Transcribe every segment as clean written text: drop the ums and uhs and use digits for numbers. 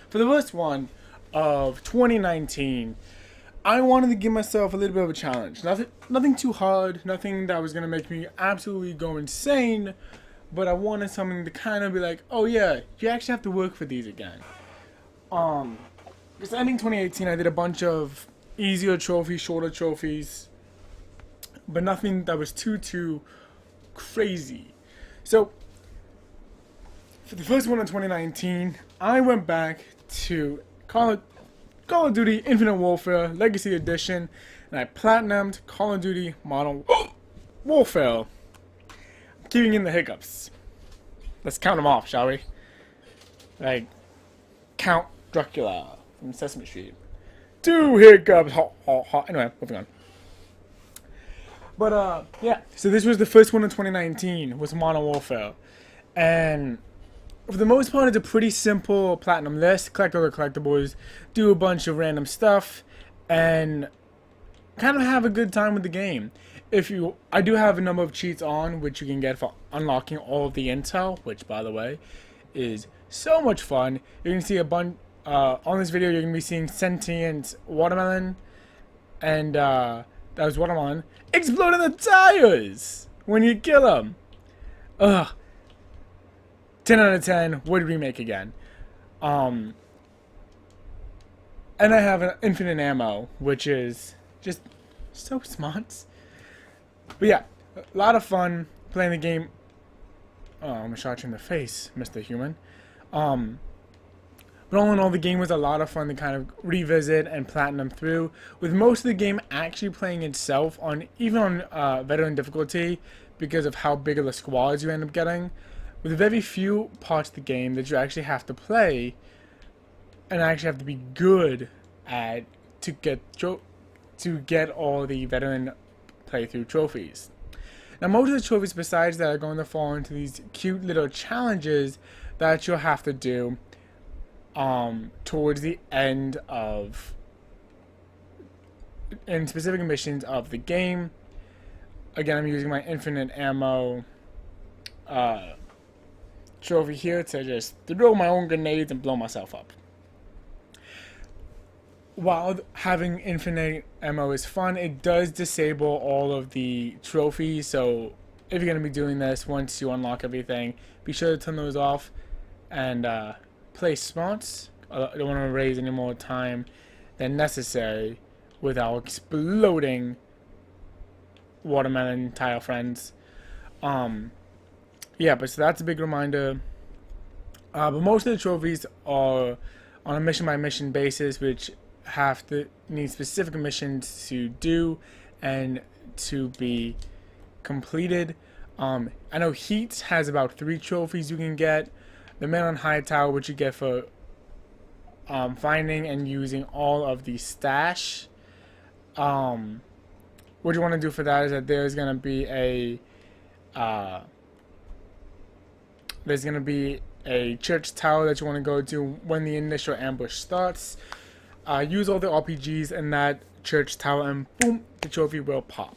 for the first one of 2019, I wanted to give myself a little bit of a challenge. Nothing too hard, nothing that was gonna make me absolutely go insane, but I wanted something to kind of be like, oh yeah, you actually have to work for these again. Um, because ending 2018, I did a bunch of easier trophies, shorter trophies, but nothing that was too crazy. So for the first one in 2019, I went back to Call of Duty Infinite Warfare Legacy Edition, and I platinumed Call of Duty Modern Warfare. I'm keeping in the hiccups. Let's count them off, shall we? Like, Count Dracula from Sesame Street. 2 hiccups. Ha, ha, ha. Anyway, moving on. But yeah. So this was the first one in 2019. Was Modern Warfare, and for the most part, it's a pretty simple platinum list. Collect all the collectibles, do a bunch of random stuff, and kind of have a good time with the game. I do have a number of cheats on, which you can get for unlocking all of the intel, which, by the way, is so much fun. You can see a bunch on this video. You're gonna be seeing sentient watermelon, and that was watermelon exploding the tires when you kill him. Ugh. 10 out of 10 would remake again. And I have an infinite ammo, which is just so smart. But yeah, a lot of fun playing the game. Oh, I'm gonna shot you in the face, Mr. Human. But all in all, the game was a lot of fun to kind of revisit and platinum through, with most of the game actually playing itself on even on veteran difficulty because of how big of the squads you end up getting. With very few parts of the game that you actually have to play and actually have to be good at to get all the veteran playthrough trophies. Now, most of the trophies besides that are going to fall into these cute little challenges that you'll have to do towards the end of in specific missions of the game. Again, I'm using my infinite ammo trophy here to just throw my own grenades and blow myself up. While having infinite ammo is fun, it does disable all of the trophies, so if you're going to be doing this, once you unlock everything, be sure to turn those off and play smart. I don't want to raise any more time than necessary with our exploding watermelon tile friends. Yeah, but so that's a big reminder. But most of the trophies are on a mission by mission basis, which have to need specific missions to do and to be completed. I know Heat has about 3 trophies you can get. The Man on High Tower, which you get for finding and using all of the stash. What you want to do for that is that there's gonna be a church tower that you want to go to when the initial ambush starts. Use all the RPGs in that church tower and boom, the trophy will pop.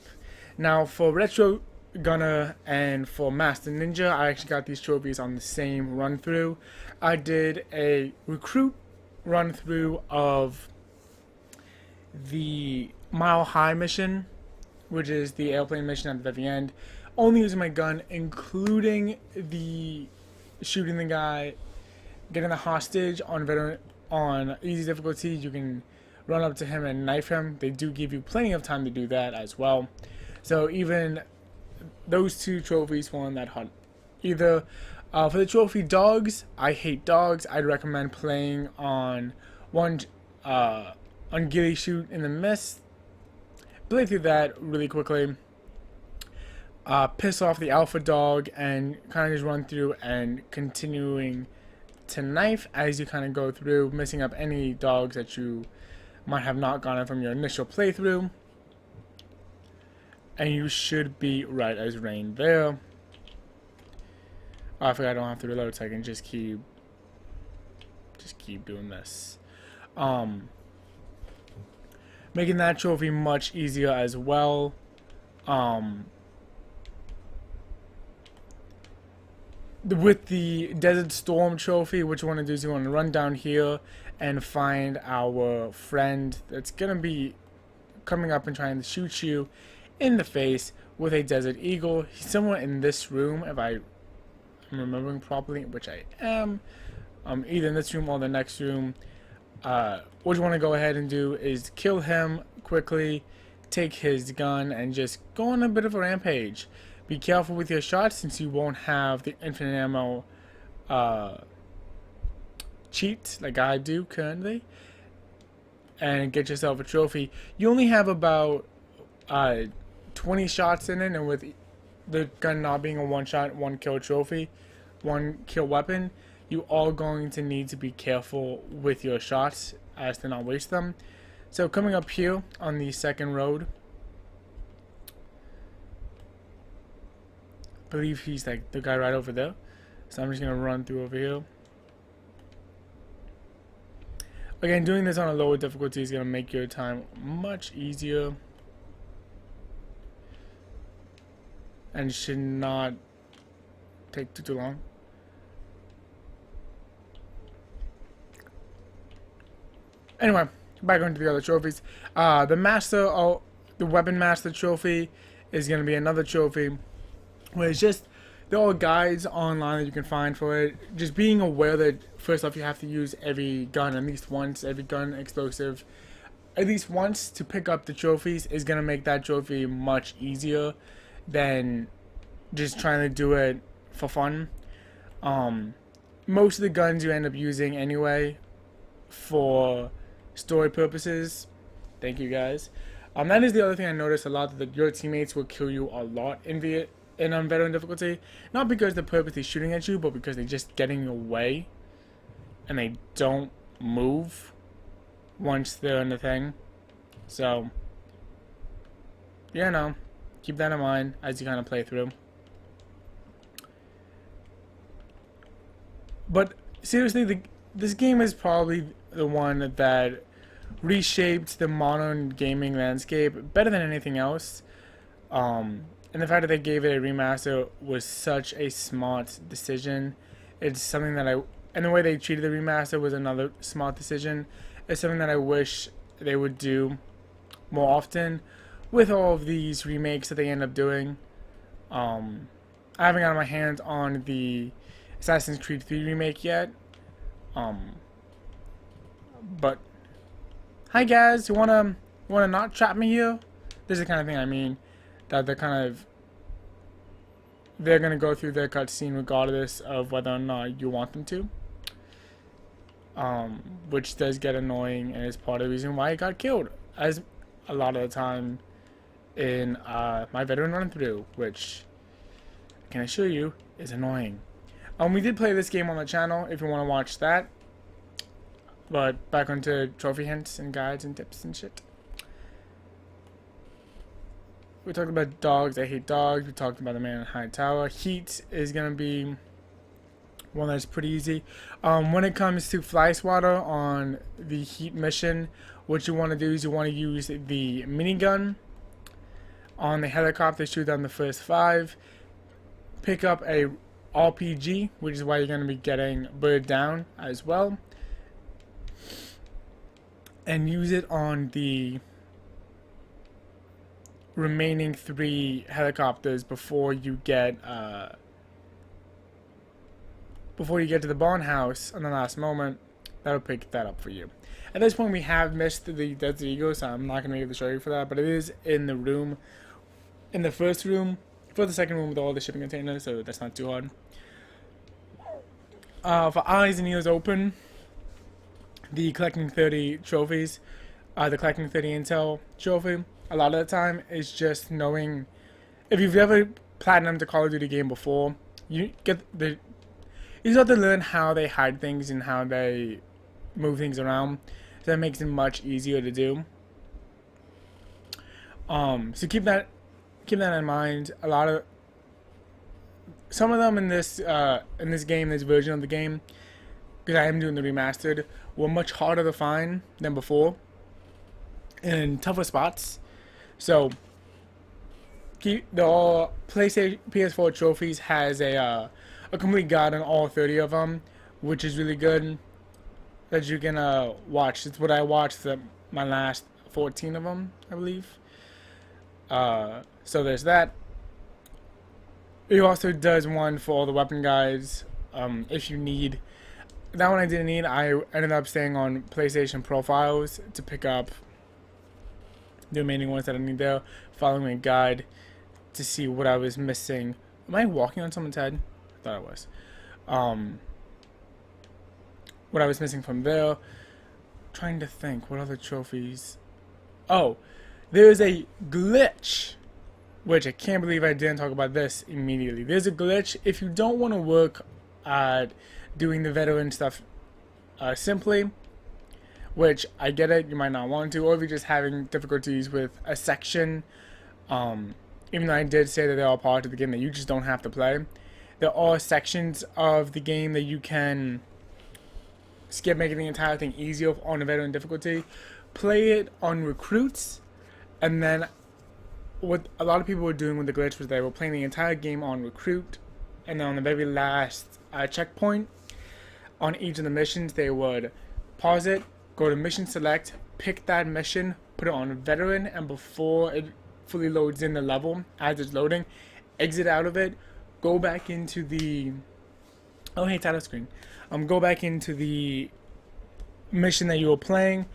Now for Retro Gunner and for Master Ninja, I actually got these trophies on the same run through. I did a recruit run through of the Mile High mission, which is the airplane mission at the very end, only using my gun, including the shooting the guy, getting the hostage on easy difficulty. You can run up to him and knife him. They do give you plenty of time to do that as well. So even those 2 trophies won that hunt. Either for the trophy dogs, I hate dogs. I'd recommend playing on Ghillie Shoot in the Mist. Play through that really quickly. Piss off the alpha dog and kind of just run through and continuing to knife as you kind of go through, missing up any dogs that you might have not gotten from your initial playthrough. And you should be right as rain there. Oh, I forgot I don't have to reload, so I can just keep doing this. Making that trophy much easier as well. with the Desert Storm trophy, what you want to do is you want to run down here and find our friend that's going to be coming up and trying to shoot you in the face with a Desert Eagle. He's somewhere in this room, if I'm remembering properly, which I am. Either in this room or the next room. What you want to go ahead and do is kill him quickly, take his gun, and just go on a bit of a rampage. Be careful with your shots since you won't have the infinite ammo cheat like I do currently, and get yourself a trophy. You only have about 20 shots in it, and with the gun not being a one-shot, one-kill trophy, one-kill weapon, you are going to need to be careful with your shots as to not waste them. So coming up here on the second road, I believe he's like the guy right over there. So I'm just going to run through over here. Again, doing this on a lower difficulty is going to make your time much easier. And should not take too long. Anyway, back onto the other trophies. The Weapon Master trophy is going to be another trophy where it's just, there are guides online that you can find for it. Just being aware that, first off, you have to use every gun at least once, every gun explosive at least once to pick up the trophies is going to make that trophy much easier than just trying to do it for fun. Most of the guns you end up using anyway for story purposes. Thank you guys. That is the other thing I noticed a lot, that your teammates will kill you a lot in veteran difficulty. Not because they're purposely shooting at you, but because they're just getting away and they don't move once they're in the thing. So, yeah, no, keep that in mind as you kind of play through. But seriously, this game is probably the one that reshaped the modern gaming landscape better than anything else. And the fact that they gave it a remaster was such a smart decision. It's something that and the way they treated the remaster was another smart decision. It's something that I wish they would do more often with all of these remakes that they end up doing. I haven't gotten my hands on the Assassin's Creed 3 remake yet. But hi guys, you wanna not trap me here? This is the kind of thing I mean. That they're gonna go through their cutscene regardless of whether or not you want them to. Which does get annoying and is part of the reason why it got killed, as a lot of the time in my veteran run through, which I can assure you is annoying. We did play this game on the channel if you want to watch that. But back onto trophy hints and guides and tips and shit. We talked about dogs. I hate dogs. We talked about the man in high tower. Heat is going to be one that's pretty easy. When it comes to fly swatter on the heat mission, what you want to do is you want to use the minigun on the helicopter, shoot down the first 5. Pick up a RPG, which is why you're going to be getting bird down as well. And use it on the remaining 3 helicopters before you get to the barn house on the last moment. That'll pick that up for you. At this point, we have missed the Desert Eagle, so I'm not going to be able to show you for that. But it is in the room, in the first room, for the second room with all the shipping containers, so that's not too hard. For eyes and ears open, the collecting 30 trophies, the collecting 30 intel trophy, a lot of the time is just knowing, if you've ever platinumed a Call of Duty game before, you start to learn how they hide things and how they move things around, so that makes it much easier to do. So keep that in mind. Some of them in this game, this version of the game, because I am doing the remastered, were much harder to find than before, in tougher spots. So the PlayStation PS4 trophies has a a complete guide on all 30 of them, which is really good that you can watch. It's what I watched my last 14 of them, I believe. So there's that. It also does one for all the weapon guides, if you need. That one I didn't need. I ended up staying on PlayStation Profiles to pick up the remaining ones that I need there, following a guide to see what I was missing. Am I walking on someone's head? I thought I was. What I was missing from there. Trying to think, what other trophies? Oh, there's a glitch, which I can't believe I didn't talk about this immediately. There's a glitch if you don't want to work at doing the veteran stuff simply, which I get it, you might not want to, or if you're just having difficulties with a section, even though I did say that they're all part of the game that you just don't have to play, there are sections of the game that you can skip, making the entire thing easier on a veteran difficulty. Play it on recruits, and then what a lot of people were doing with the glitch was they were playing the entire game on recruit, and then on the very last checkpoint on each of the missions they would pause it, go to mission select, pick that mission, put it on veteran, and before it fully loads in the level, as it's loading, exit out of it, go back into the title screen, go back into the mission that you were playing,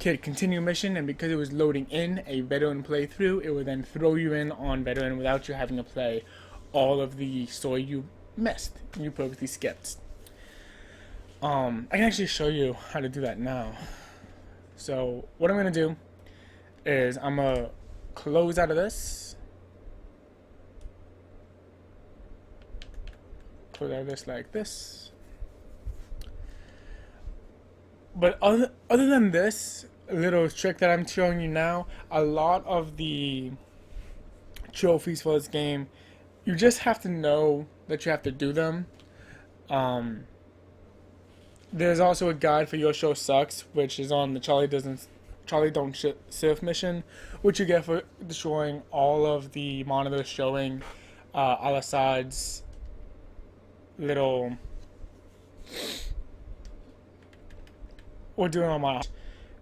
hit continue mission, and because it was loading in a veteran playthrough, it would then throw you in on veteran without you having to play all of the story you missed, you purposely skipped. I can actually show you how to do that now. So what I'm gonna do is I'm gonna close out of this, like this. But other than this little trick that I'm showing you now, a lot of the trophies for this game, you just have to know that you have to do them. There's also a guide for Your Show Sucks, which is on the Charlie Don't Surf mission, which you get for destroying all of the monitors showing Al-Assad's little... We're doing on my...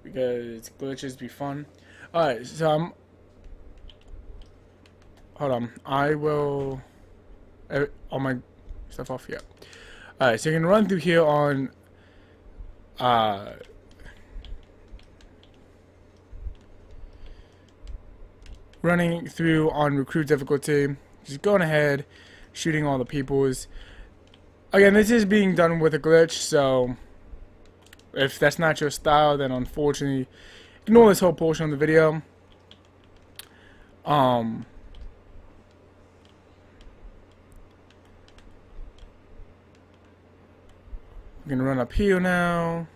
because glitches be fun. Alright, so I'm... Hold on. I will... all my stuff off here. Alright, so you can run through here on... running through on recruit difficulty, just going ahead, shooting all the peoples. Again, this is being done with a glitch, so if that's not your style, then unfortunately ignore this whole portion of the video. I'm gonna run up here now.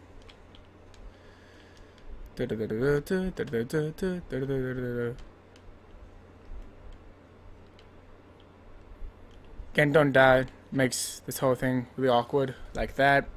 Again, don't die. Makes this whole thing really awkward, like that.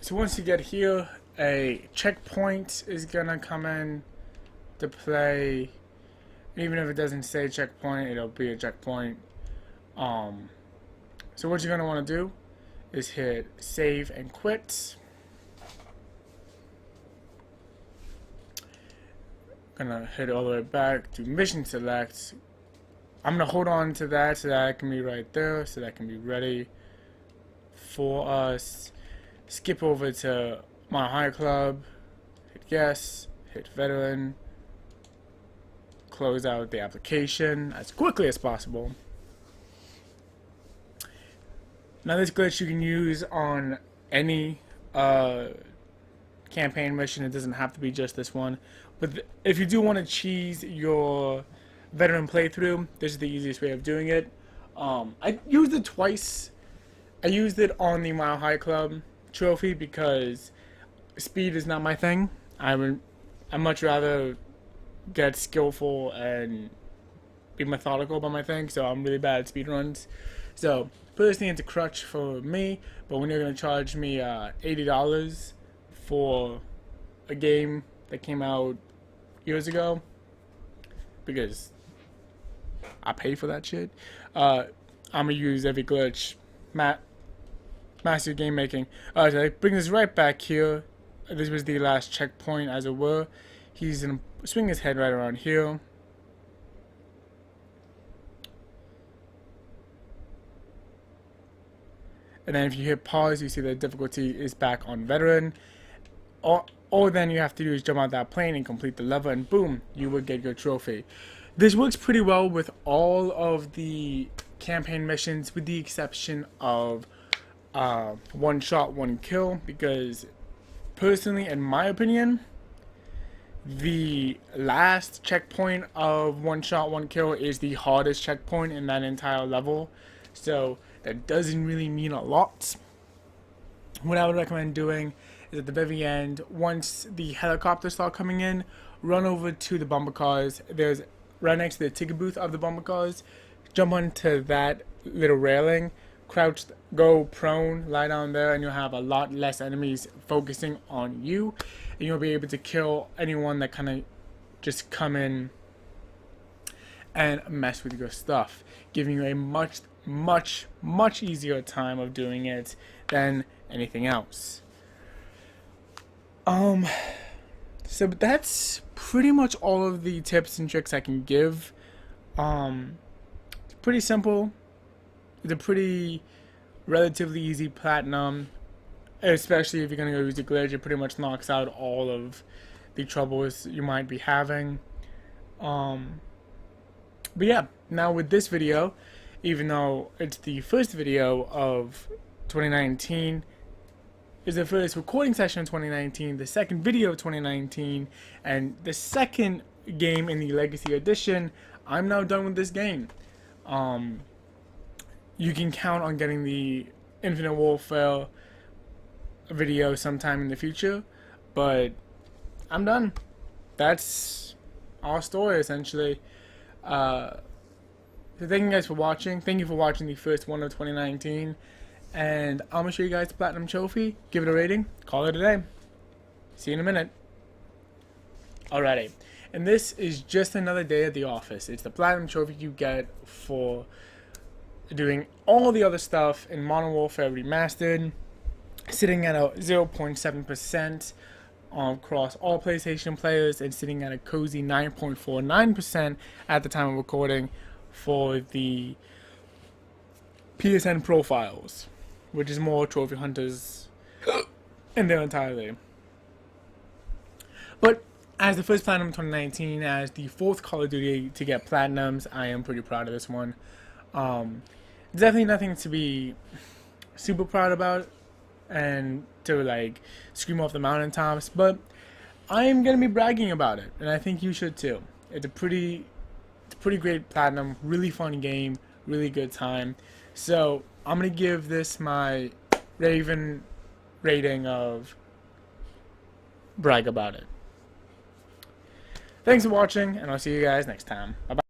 So once you get here, a checkpoint is gonna come in to play. Even if it doesn't say checkpoint, it'll be a checkpoint. So what you're gonna want to do is hit save and quit. Gonna hit all the way back to mission select. I'm gonna hold on to that so that can be right there, so that can be ready for us. Skip over to my high club, hit yes, hit veteran, close out the application as quickly as possible. Now this glitch you can use on any campaign mission. It doesn't have to be just this one. But if you do want to cheese your veteran playthrough, this is the easiest way of doing it. I used it twice. I used it on the Mile High Club trophy because speed is not my thing. I'd much rather get skillful and be methodical about my thing, so I'm really bad at speed runs. So personally, it's a crutch for me, but when you're going to charge me $80 for a game that came out years ago, because I pay for that shit, I'm going to use every glitch. Massive game making. So that brings us right back here. This was the last checkpoint, as it were. He's going to swing his head right around here. And then if you hit pause, you see the difficulty is back on veteran. All then you have to do is jump out that plane and complete the level, and boom, you will get your trophy. This works pretty well with all of the campaign missions, with the exception of one shot, one kill, because personally, in my opinion, the last checkpoint of one shot, one kill is the hardest checkpoint in that entire level. So that doesn't really mean a lot. What I would recommend doing is at the very end, once the helicopters start coming in, run over to the bumper cars. There's right next to the ticket booth of the bumper cars. Jump onto that little railing, crouch, go prone, lie down there, and you'll have a lot less enemies focusing on you. And you'll be able to kill anyone that kind of just come in and mess with your stuff, giving you a much easier time of doing it than anything else. So that's pretty much all of the tips and tricks I can give. It's pretty simple. It's a pretty relatively easy platinum, especially if you're gonna go use the glitch. It pretty much knocks out all of the troubles you might be having. But yeah, now with this video, even though it's the first video of 2019, is the first recording session of 2019, the second video of 2019, and the second game in the Legacy Edition, I'm now done with this game. You can count on getting the Infinite Warfare video sometime in the future, but I'm done. That's our story, essentially. So thank you guys for watching. Thank you for watching the first one of 2019. And I'm going to show you guys the Platinum Trophy. Give it a rating. Call it a day. See you in a minute. Alrighty. And this is just another day at the office. It's the Platinum Trophy you get for doing all the other stuff in Modern Warfare Remastered. Sitting at a 0.7% across all PlayStation players, and sitting at a cozy 9.49% at the time of recording for the PSN profiles, which is more trophy hunters in their entirety. But as the first Platinum 2019, as the fourth Call of Duty to get Platinums, I am pretty proud of this one. Definitely nothing to be super proud about and to like scream off the mountaintops, but I am gonna be bragging about it, and I think you should too. It's a pretty great Platinum, really fun game, really good time. So I'm gonna give this my Raven rating of brag about it. Thanks for watching, and I'll see you guys next time. Bye bye.